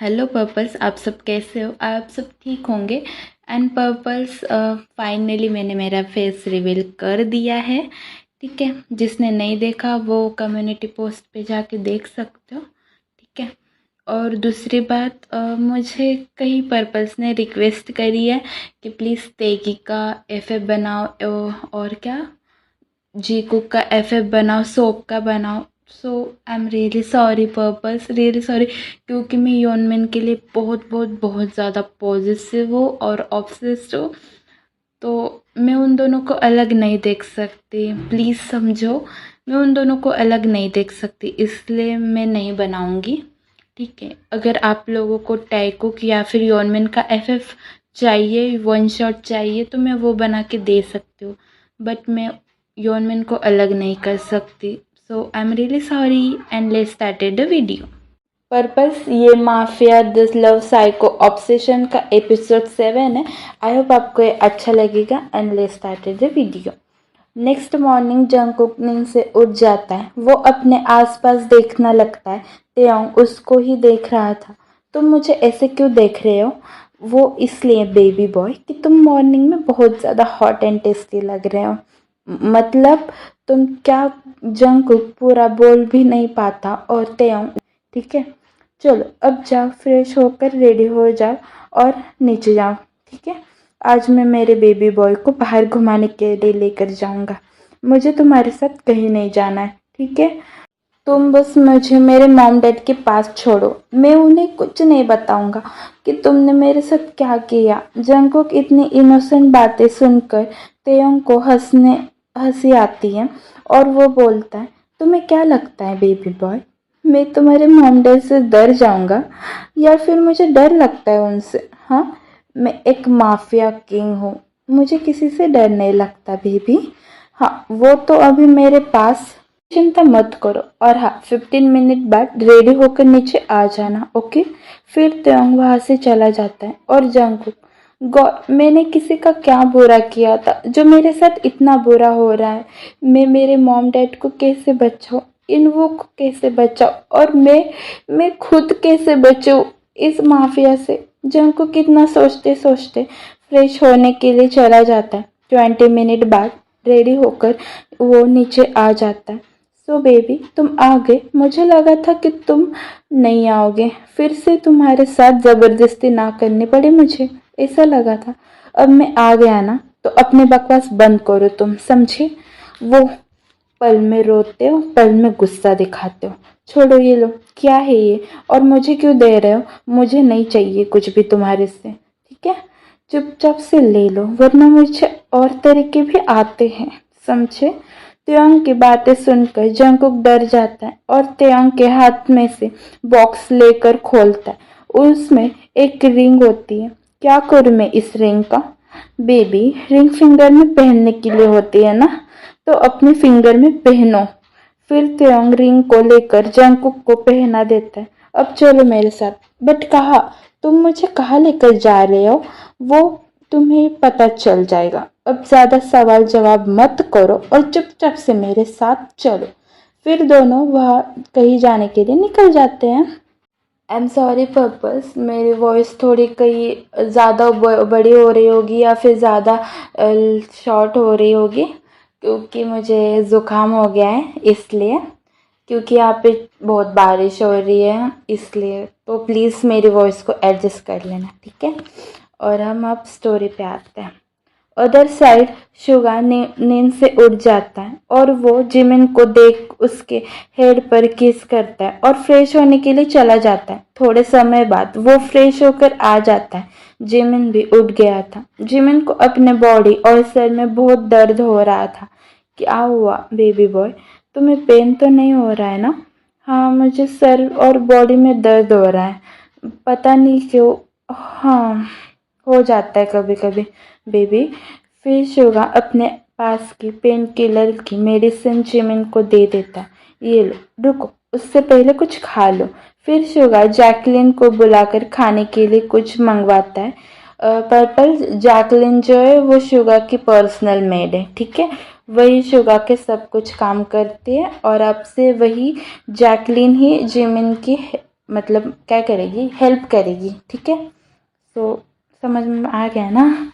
Hello purples, आप सब कैसे हो? आप सब ठीक होंगे। एंड पर्पल्स, फाइनली मैंने मेरा फेस रिवील कर दिया है। ठीक है, जिसने नहीं देखा वो कम्युनिटी पोस्ट पे जाके देख सकते हो। ठीक है। और दूसरी बात, मुझे कई पर्पल्स ने रिक्वेस्ट करी है कि प्लीज़ तेगी का एफएफ बनाओ, और क्या जी कुक का एफएफ बनाओ, सोप का बनाओ। So I am really sorry purpose, really sorry, क्योंकि मैं योनमिन के लिए बहुत बहुत बहुत ज़्यादा पॉजिटिव हूँ और ऑब्सेस्ड हूँ। तो मैं उन दोनों को अलग नहीं देख सकती, प्लीज़ समझो। मैं उन दोनों को अलग नहीं देख सकती, इसलिए मैं नहीं बनाऊँगी। ठीक है, अगर आप लोगों को टैकुक या फिर योनमिन का एफएफ चाहिए, वन शॉट चाहिए, तो मैं वो बना के दे सकती हूँ, बट मैं योनमिन को अलग नहीं कर सकती। So I am really sorry and let's started the video. Purpose, ये mafia this love psycho obsession का एपिसोड 7 है। आई होप आपको ये अच्छा लगेगा and let's started the video. Next morning Jungkook नींद से उठ जाता है। वो अपने आसपास देखना लगता है। तेयोंग उसको ही देख रहा था। तुम मुझे ऐसे क्यों देख रहे हो? वो इसलिए बेबी बॉय कि तुम मॉर्निंग में बहुत ज़्यादा हॉट एंड टेस्टी लग रहे हो। मतलब तुम क्या? जंगकुक पूरा बोल भी नहीं पाता और तेयोंग, ठीक है, चलो अब जाओ, फ्रेश होकर रेडी हो जाओ और नीचे जाओ। ठीक है, आज मैं मेरे बेबी बॉय को बाहर घुमाने के लिए लेकर जाऊंगा। मुझे तुम्हारे साथ कहीं नहीं जाना है। ठीक है, तुम बस मुझे मेरे मॉम डैड के पास छोड़ो। मैं उन्हें कुछ नहीं बताऊंगा कि तुमने मेरे साथ क्या किया। जंगकुक इतनी इनोसेंट बातें सुनकर तेयोंग को हंसी आती है और वो बोलता है, तुम्हें क्या लगता है बेबी बॉय, मैं तुम्हारे मॉम डैड से डर जाऊंगा या फिर मुझे डर लगता है उनसे? हाँ, मैं एक माफिया किंग हूँ, मुझे किसी से डर नहीं लगता बेबी। हाँ, वो तो अभी मेरे पास, चिंता मत करो। और हाँ, 15 मिनट बाद रेडी होकर नीचे आ जाना, ओके? फिर त्योंग वहाँ से चला जाता है और जंगकुक, गॉड, मैंने किसी का क्या बुरा किया था जो मेरे साथ इतना बुरा हो रहा है? मैं मेरे मॉम डैड को कैसे बचाऊँ, इन वो को कैसे बचाऊँ, और मैं खुद कैसे बचूँ इस माफिया से? जंगकुक कितना सोचते सोचते फ्रेश होने के लिए चला जाता है। 20 मिनट बाद रेडी होकर वो नीचे आ जाता है। सो बेबी, तुम आ गए। मुझे लगा था कि तुम नहीं आओगे, फिर से तुम्हारे साथ ज़बरदस्ती ना करनी पड़ी मुझे, ऐसा लगा था। अब मैं आ गया ना, तो अपने बकवास बंद करो, तुम समझे? वो पल में रोते हो, पल में गुस्सा दिखाते हो। छोड़ो, ये लो, क्या है ये, और मुझे क्यों दे रहे हो? मुझे नहीं चाहिए कुछ भी तुम्हारे से, ठीक है? चुपचाप से ले लो, वरना मुझे और तरीके भी आते हैं, समझे? त्योंग की बातें सुनकर जंगकुक डर जाता है और त्योंग के हाथ में से बॉक्स लेकर खोलता है। उसमें एक रिंग होती है। क्या करूँ मैं इस रिंग का? बेबी, रिंग फिंगर में पहनने के लिए होती है ना, तो अपने फिंगर में पहनो। फिर त्योंग रिंग को लेकर जंगकुक को पहना देता है। अब चलो मेरे साथ। बट कहाँ? तुम मुझे कहाँ लेकर जा रहे हो वो तुम्हें पता चल जाएगा। अब ज्यादा सवाल जवाब मत करो और चुपचाप से मेरे साथ चलो। फिर दोनों वह कहीं जाने के लिए निकल जाते हैं। आई एम सॉरी पर्पस, मेरी वॉइस थोड़ी कहीं ज़्यादा बड़ी हो रही होगी या फिर ज़्यादा शॉर्ट हो रही होगी, क्योंकि मुझे ज़ुकाम हो गया है, इसलिए। क्योंकि यहाँ पे बहुत बारिश हो रही है, इसलिए तो प्लीज़ मेरी वॉइस को एडजस्ट कर लेना, ठीक है? और हम अब स्टोरी पे आते हैं। अदर साइड शुगा नींद से उठ जाता है और वो जिमिन को देख उसके हेड पर किस करता है और फ्रेश होने के लिए चला जाता है। थोड़े समय बाद वो फ्रेश होकर आ जाता है। जिमिन भी उठ गया था। जिमिन को अपने बॉडी और सर में बहुत दर्द हो रहा था। क्या हुआ बेबी बॉय, तुम्हें पेन तो नहीं हो रहा है ना? हाँ, मुझे सर और बॉडी में दर्द हो रहा है, पता नहीं क्यों। हाँ, हो जाता है कभी कभी बेबी। फिर शुगा अपने पास की पेन किलर की मेडिसिन जिमिन को दे देता है। ये लो, रुको, उससे पहले कुछ खा लो। फिर शुगा जैकलिन को बुलाकर खाने के लिए कुछ मंगवाता है। पर्पल, जैकलिन जो है वो शुगा की पर्सनल मेड है, ठीक है? वही शुगा के सब कुछ काम करती है और अब से वही जैकलिन ही जिमिन की मतलब क्या करेगी, हेल्प करेगी, ठीक है। तो समझ में आ गया ना।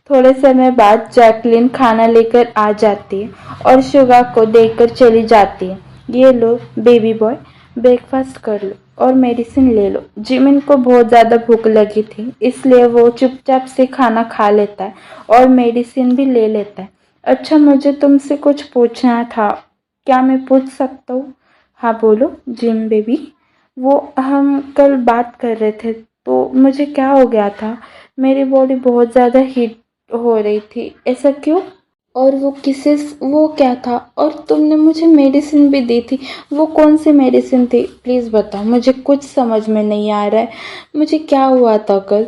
थोड़े समय बाद जैकलिन खाना लेकर आ जाती है और शुगा को देकर चली जाती है। ये लो बेबी बॉय, ब्रेकफास्ट कर लो और मेडिसिन ले लो। जिमिन को बहुत ज़्यादा भूख लगी थी, इसलिए वो चुपचाप से खाना खा लेता है और मेडिसिन भी ले लेता है। अच्छा, मुझे तुमसे कुछ पूछना था, क्या मैं पूछ सकता हूँ? हाँ बोलो जिम बेबी। वो हम कल बात कर रहे थे तो मुझे क्या हो गया था, मेरी बॉडी बहुत ज़्यादा हीट हो रही थी, ऐसा क्यों? और वो क्या था? और तुमने मुझे मेडिसिन भी दी थी, वो कौन सी मेडिसिन थी? प्लीज़ बताओ, मुझे कुछ समझ में नहीं आ रहा है। मुझे क्या हुआ था कल?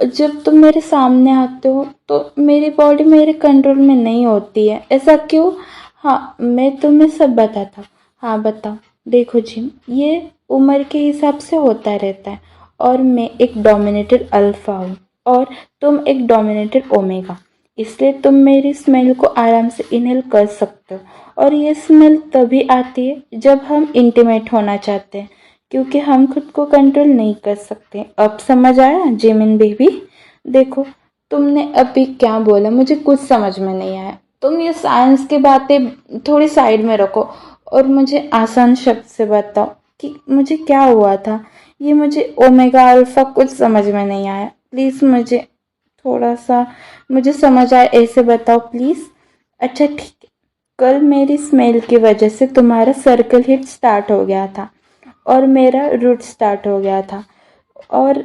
जब तुम मेरे सामने आते हो तो मेरी बॉडी मेरे कंट्रोल में नहीं होती है, ऐसा क्यों? हाँ, मैं तुम्हें सब बताता। हाँ बताओ। देखो जिम, ये उम्र के हिसाब से होता रहता है, और मैं एक डोमिनेटेड अल्फा हूँ और तुम एक डोमिनेटेड ओमेगा, इसलिए तुम मेरी स्मेल को आराम से इनहेल कर सकते हो। और ये स्मेल तभी आती है जब हम इंटीमेट होना चाहते हैं, क्योंकि हम खुद को कंट्रोल नहीं कर सकते। अब समझ आया जिमिन बेबी? देखो, तुमने अभी क्या बोला मुझे कुछ समझ में नहीं आया। तुम ये साइंस की बातें थोड़ी साइड में रखो और मुझे आसान शब्द से बताओ कि मुझे क्या हुआ था। ये मुझे ओमेगा अल्फा कुछ समझ में नहीं आया, प्लीज़ मुझे थोड़ा सा मुझे समझ आए ऐसे बताओ प्लीज़। अच्छा ठीक है, कल मेरी स्मेल की वजह से तुम्हारा सर्कल हिट स्टार्ट हो गया था और मेरा रूट स्टार्ट हो गया था, और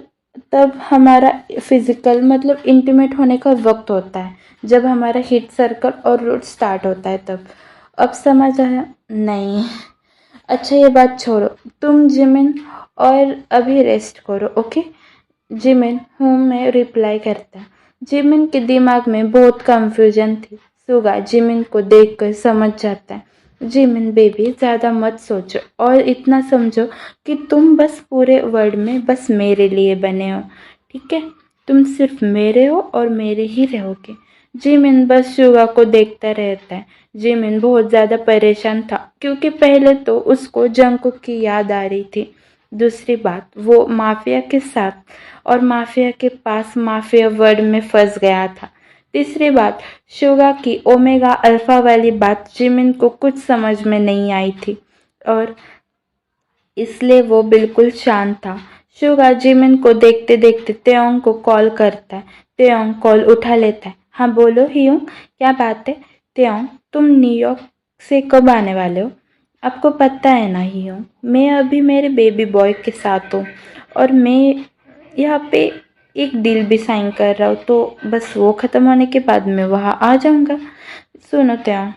तब हमारा फिजिकल मतलब इंटीमेट होने का वक्त होता है जब हमारा हिट सर्कल और रूट स्टार्ट होता है तब। अब समझ आया? नहीं। अच्छा ये बात छोड़ो, तुम जिमिन और अभी रेस्ट करो, ओके? जिमिन हूँ में रिप्लाई करता। जिमिन के दिमाग में बहुत कंफ्यूजन थी। सुगा जिमिन को देखकर समझ जाता है। जिमिन बेबी, ज़्यादा मत सोचो और इतना समझो कि तुम बस पूरे वर्ल्ड में बस मेरे लिए बने हो, ठीक है? तुम सिर्फ मेरे हो और मेरे ही रहोगे। जिमिन बस सुगा को देखता रहता है। जिमिन बहुत ज़्यादा परेशान था क्योंकि पहले तो उसको जंकुक की याद आ रही थी। दूसरी बात, वो माफिया के साथ और माफिया के पास माफिया वर्ड में फंस गया था। तीसरी बात, शुगा की ओमेगा अल्फा वाली बात जिमिन को कुछ समझ में नहीं आई थी और इसलिए वो बिल्कुल शांत था। शुगा जिमिन को देखते देखते तेओंग को कॉल करता है। तेओंग कॉल उठा लेता है। हाँ बोलो हियूंग, क्या बात है? तेओंग, तुम न्यूयॉर्क से कब आने वाले हो? आपको पता है ना हियूंग, मैं अभी मेरे बेबी बॉय के साथ हूँ और मैं यहाँ पे एक डील भी साइन कर रहा हूँ, तो बस वो ख़त्म होने के बाद मैं वहाँ आ जाऊँगा। सुनो त्याग,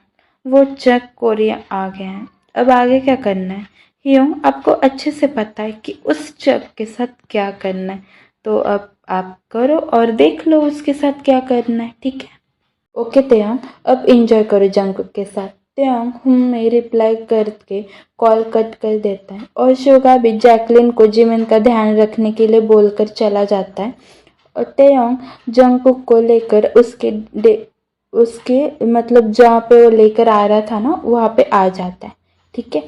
वो चक कोरिया आ गए हैं, अब आगे क्या करना है? यूँ आपको अच्छे से पता है कि उस चक के साथ क्या करना है, तो अब आप करो और देख लो उसके साथ क्या करना है, ठीक है? ओके त्याग, अब एंजॉय करो जंकुक के साथ। त्याग में रिप्लाई करके कॉल कट कर देता है और शोगा भी जैकलिन को जिमिन का ध्यान रखने के लिए बोलकर चला जाता है। और तेयोंग जंगकुक को लेकर उसके मतलब जहाँ पे वो लेकर आ रहा था ना वहाँ पे आ जाता है, ठीक है।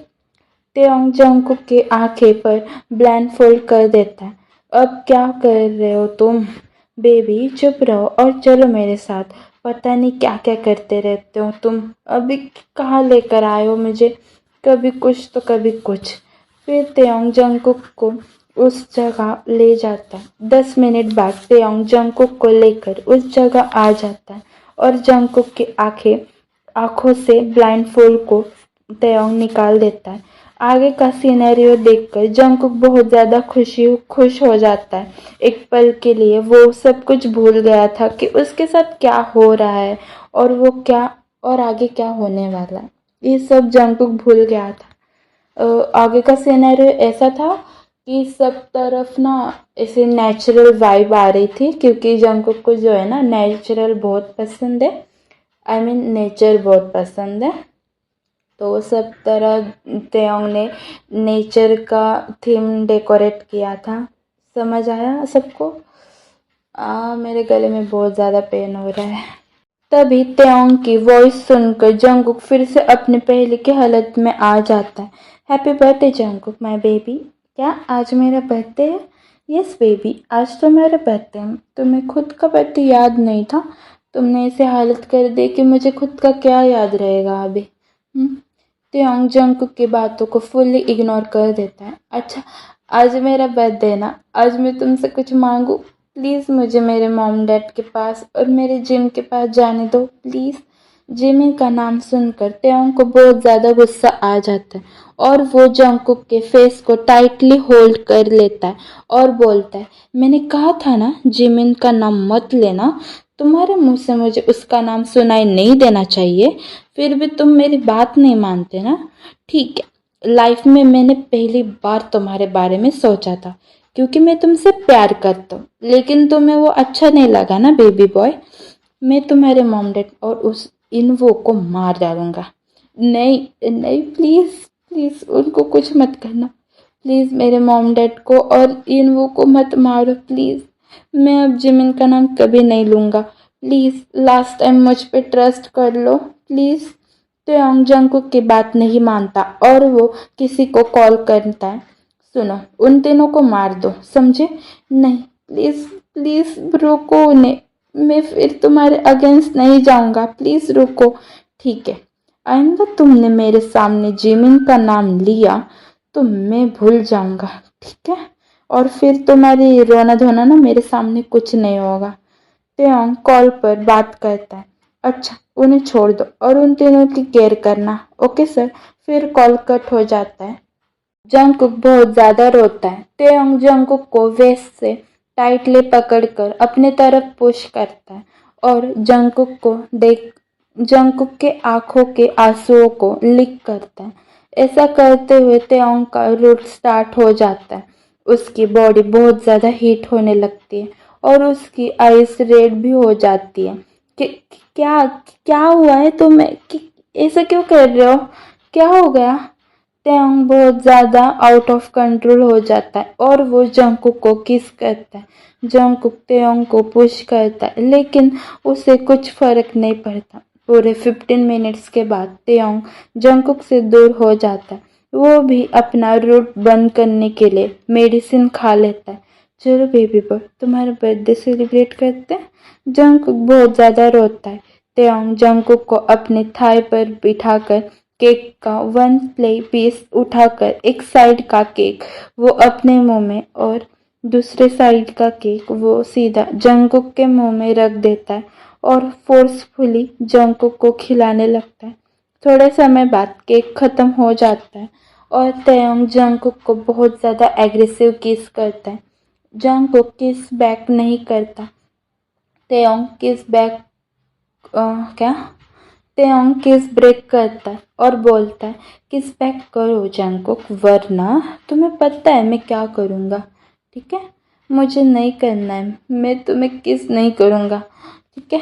तेयोंग जंगकुक की आंखें पर ब्लाइंड फोल्ड कर देता है। अब क्या कर रहे हो तुम? बेबी चुप रहो और चलो मेरे साथ। पता नहीं क्या क्या करते रहते हो तुम। अभी कहाँ लेकर आए हो मुझे, कभी कुछ तो कभी कुछ। फिर तेयोंग जंगकुक को उस जगह ले जाता है। 10 मिनट बाद तेयोंग जंगकुक को लेकर उस जगह आ जाता है और जंगकुक की आंखों से ब्लाइंडफोल्ड को तेयोंग निकाल देता है। आगे का सिनेरियो देखकर जंगकुक बहुत ज़्यादा खुश हो जाता है। एक पल के लिए वो सब कुछ भूल गया था कि उसके साथ क्या हो रहा है और वो क्या और आगे क्या होने वाला है। ये सब जंगकुक भूल गया था। आगे का सिनेरियो ऐसा था कि सब तरफ ना ऐसे नेचुरल वाइब आ रही थी, क्योंकि जंगकुक को जो है ना नेचुरल बहुत पसंद है। आई मीन नेचर बहुत पसंद है, तो सब तरह तेयोंग ने नेचर का थीम डेकोरेट किया था। समझ आया सबको? मेरे गले में बहुत ज़्यादा पेन हो रहा है। तभी तेओंग की वॉइस सुनकर जंगकुक फिर से अपने पहले की हालत में आ जाता है। Happy birthday Jungkook my baby. क्या आज मेरा बर्थडे है? यस बेबी, आज तो मेरा बर्थडे है। तुम्हें खुद का बर्थडे याद नहीं था? तुमने ऐसे हालत कर दी कि मुझे खुद का क्या याद रहेगा अभी। त्योंग जंगकुक की बातों को फुल्ली इग्नोर कर देता है। अच्छा, आज मेरा बर्थडे है ना, आज मैं तुमसे कुछ मांगू? प्लीज़ मुझे मेरे मॉम डैड के पास और मेरे जिम के पास जाने दो प्लीज़। जिमी का नाम सुनकर त्योंग को बहुत ज़्यादा गुस्सा आ जाता है और वो जंगकुक के फेस को टाइटली होल्ड कर लेता है और बोलता है, मैंने कहा था ना जिमिन का नाम मत लेना। तुम्हारे मुंह से मुझे उसका नाम सुनाई नहीं देना चाहिए, फिर भी तुम मेरी बात नहीं मानते ना। ठीक है, लाइफ में मैंने पहली बार तुम्हारे बारे में सोचा था क्योंकि मैं तुमसे प्यार करता हूँ, लेकिन तुम्हें वो अच्छा नहीं लगा ना बेबी बॉय। मैं तुम्हारे मॉम डैड और उस इनवो को मार डालूंगा। नहीं नहीं, प्लीज़ प्लीज़ उनको कुछ मत करना। प्लीज़ मेरे मॉम डैड को और इनवो को मत मारो प्लीज़। मैं अब जिमिन का नाम कभी नहीं लूँगा। प्लीज़ लास्ट टाइम मुझ पे ट्रस्ट कर लो प्लीज़। त्योंग जंगकुक की बात नहीं मानता और वो किसी को कॉल करता है। सुनो, उन तीनों को मार दो, समझे? नहीं, प्लीज़ प्लीज़ रोको उन्हें। मैं फिर तुम्हारे अगेंस्ट नहीं जाऊंगा, प्लीज़ रुको। ठीक है, आइंदा तुमने मेरे सामने जिमिन का नाम लिया तो मैं भूल जाऊंगा, ठीक है? और फिर तुम्हारी रोना धोना ना मेरे सामने कुछ नहीं होगा। त्योंग कॉल पर बात करता है। अच्छा, उन्हें छोड़ दो और उन तीनों की केयर करना। Okay sir. फिर कॉल कट हो जाता है। जंगकुक बहुत ज्यादा रोता है। त्योंग जंगकुक को वेस्ट से टाइटली पकड़कर अपने तरफ पुश करता है और जंगकुक के आंखों के आंसुओं को लिक करता है। ऐसा करते हुए त्योंग का रूट स्टार्ट हो जाता है। उसकी बॉडी बहुत ज्यादा हीट होने लगती है और उसकी आइस रेड भी हो जाती है। कि, क्या क्या हुआ है तुम्हें? ऐसा क्यों कर रहे हो? क्या हो गया? त्योंग बहुत ज़्यादा आउट ऑफ कंट्रोल हो जाता है और वो जंगकुक को किस करता है। जंगकुक त्योंग को पुश करता है लेकिन उसे कुछ फर्क नहीं पड़ता। पूरे 15 मिनट्स के बाद त्योंग जंगकुक से दूर हो जाता है। वो भी अपना रूट बंद करने के लिए मेडिसिन खा लेता है। चलो बेबी बॉय, तुम्हारा बर्थडे सेलिब्रेट करते हैं। जंगकुक बहुत ज़्यादा रोता है। त्योंग जंगकुक को अपने थाई पर बिठाकर केक का वन प्ले पीस उठाकर एक साइड का केक वो अपने मुंह में और दूसरे साइड का केक वो सीधा जंगकुक के मुंह में रख देता है और फोर्सफुली जंगकुक को खिलाने लगता है। थोड़े समय बाद केक खत्म हो जाता है और त्योंग जंगकुक को बहुत ज़्यादा एग्रेसिव किस करता है। जंगकुक किस बैक नहीं करता। त्योंग किस बैक क्या त्योंग किस ब्रेक करता है और बोलता है, किस बैक करो जंगकुक, वरना तुम्हें पता है मैं क्या करूँगा। ठीक है, मुझे नहीं करना है, मैं तुम्हें किस नहीं करूँगा, ठीक है?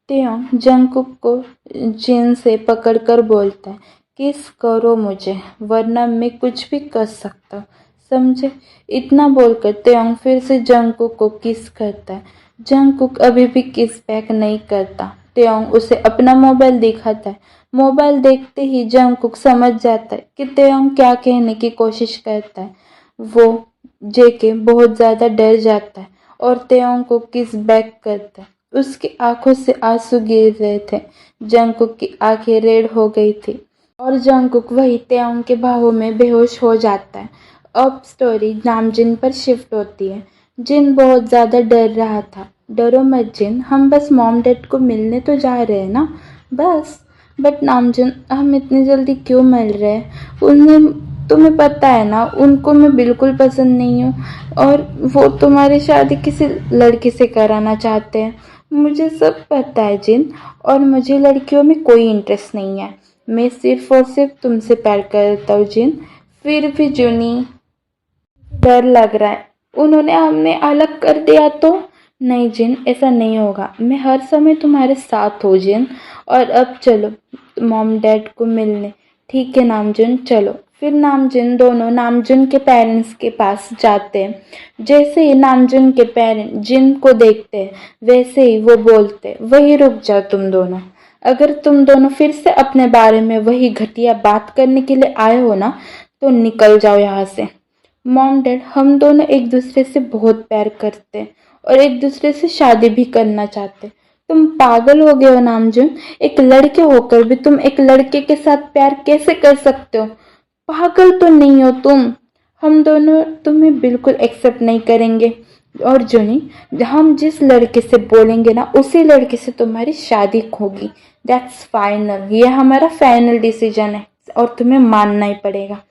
त्योंग जंगकुक को जिन से पकड़कर बोलता है, किस करो मुझे, वरना मैं कुछ भी कर सकता हूँ, समझे? इतना बोलकर त्योंग फिर से जंगकुक को किस करता है। जंगकुक अभी भी किस बैक नहीं करता। त्योंग उसे अपना मोबाइल दिखाता है। मोबाइल देखते ही जंगकुक समझ जाता है कि त्योंग क्या कहने की कोशिश करता है। वो जेके बहुत ज़्यादा डर जाता है और त्योंग को किस बैक करता है। उसकी आंखों से आंसू गिर रहे थे। जंगकुक की आंखें रेड हो गई थी और जंगकुक वही त्योंग के बाहों में बेहोश हो जाता है। अब स्टोरी नामजिन पर शिफ्ट होती है। जिन बहुत ज़्यादा डर रहा था। डरो मत जिन, हम बस मॉम डैड को मिलने तो जा रहे हैं ना, बस। बट नामजिन, हम इतनी जल्दी क्यों मिल रहे हैं? उन्हें तुम्हें पता है ना, उनको मैं बिल्कुल पसंद नहीं हूँ और वो तुम्हारी शादी किसी लड़की से कराना चाहते हैं। मुझे सब पता है जिन, और मुझे लड़कियों में कोई इंटरेस्ट नहीं है। मैं सिर्फ और सिर्फ तुमसे प्यार करता हूँ जिन। फिर भी जूनी, डर लग रहा है उन्होंने हमें अलग कर दिया तो। नहीं जिन, ऐसा नहीं होगा, मैं हर समय तुम्हारे साथ हूँ जिन। और अब चलो मॉम डैड को मिलने। ठीक है नामजुन, चलो। फिर नामजुन दोनों नामजुन के पेरेंट्स के पास जाते हैं। जैसे ही नामजुन के पेरेंट्स जिन को देखते हैं वैसे ही वो बोलते हैं, वही रुक जाओ तुम दोनों। अगर तुम दोनों फिर से अपने बारे में वही घटिया बात करने के लिए आए हो ना तो निकल जाओ यहाँ से। मॉम डैड हम दोनों एक दूसरे से बहुत प्यार करते हैं और एक दूसरे से शादी भी करना चाहते हैं। तुम पागल हो गए हो नामजुन, एक लड़के होकर भी तुम एक लड़के के साथ प्यार कैसे कर सकते हो? पागल तो नहीं हो तुम? हम दोनों तुम्हें बिल्कुल एक्सेप्ट नहीं करेंगे। और जुनी, हम जिस लड़के से बोलेंगे ना उसी लड़के से तुम्हारी शादी होगी। दैट्स फाइनल, ये हमारा फाइनल डिसीजन है और तुम्हें मानना ही पड़ेगा।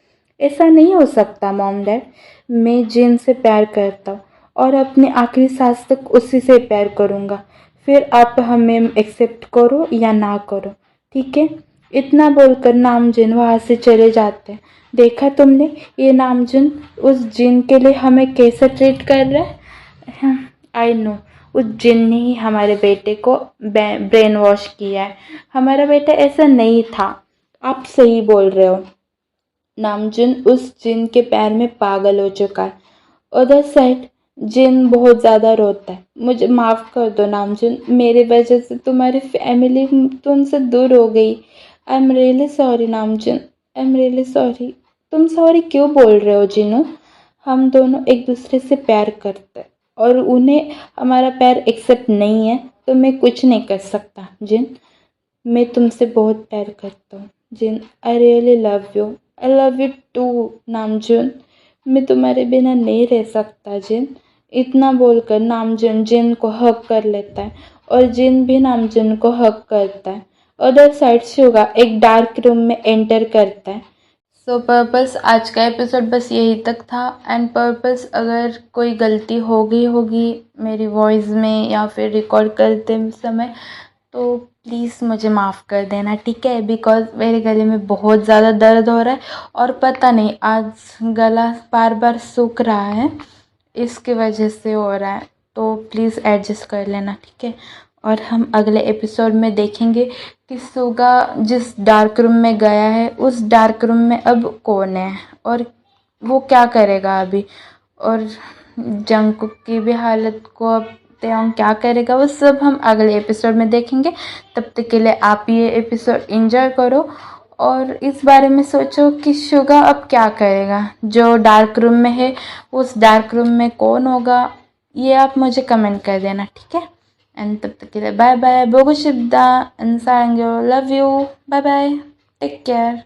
ऐसा नहीं हो सकता मॉम डैड, मैं जिन से प्यार करता हूँ और अपने आखिरी सांस तक उसी से प्यार करूँगा। फिर आप हमें एक्सेप्ट करो या ना करो, ठीक है? इतना बोलकर नामजिन वहाँ से चले जाते हैं। देखा तुमने, ये नामजिन उस जिन के लिए हमें कैसे ट्रीट कर रहा है? आई नो, उस जिन ने ही हमारे बेटे को ब्रेन वॉश किया है। हमारा बेटा ऐसा नहीं था। आप सही बोल रहे हो। नामजुन उस जिन के प्यार में पागल हो चुका है। उधर साइड जिन बहुत ज़्यादा रोता है। मुझे माफ़ कर दो नामजुन, मेरे वजह से तुम्हारी फैमिली तुमसे दूर हो गई। I am really sorry Namjoon, I am really sorry. तुम सॉरी क्यों बोल रहे हो जिनू? हम दोनों एक दूसरे से प्यार करते हैं और उन्हें हमारा प्यार एक्सेप्ट नहीं है तो मैं कुछ नहीं कर सकता। जिन, मैं तुमसे बहुत प्यार करता हूँ। Jin, I really love you. I love you too Namjoon. मैं तुम्हारे बिना नहीं रह सकता जिन। इतना बोलकर नामजुन जिन को हक कर लेता है और जिन भी नामजुन को हक करता है। अदर साइड शुगा एक डार्क रूम में एंटर करता है। सो पर्पस आज का एपिसोड बस यही तक था। एंड पर्पस अगर कोई गलती हो गई होगी मेरी वॉइस में या फिर रिकॉर्ड करते समय तो प्लीज़ मुझे माफ़ कर देना, ठीक है? बिकॉज़ मेरे गले में बहुत ज़्यादा दर्द हो रहा है और पता नहीं आज गला बार बार सूख रहा है, इसकी वजह से हो रहा है। तो प्लीज़ एडजस्ट कर लेना, ठीक है? और हम अगले एपिसोड में देखेंगे कि सुगा जिस डार्क रूम में गया है उस डार्क रूम में अब कौन है और वो क्या करेगा अभी, और जंगकुक की भी हालत को अब तेयोंग क्या करेगा, वो सब हम अगले एपिसोड में देखेंगे। तब तक के लिए आप ये एपिसोड एंजॉय करो और इस बारे में सोचो कि शुगा अब क्या करेगा, जो डार्क रूम में है उस डार्क रूम में कौन होगा, ये आप मुझे कमेंट कर देना, ठीक है? एंड तब तक के लिए बाय बाय, बोगो शिब्दा, and love you, bye bye, take care.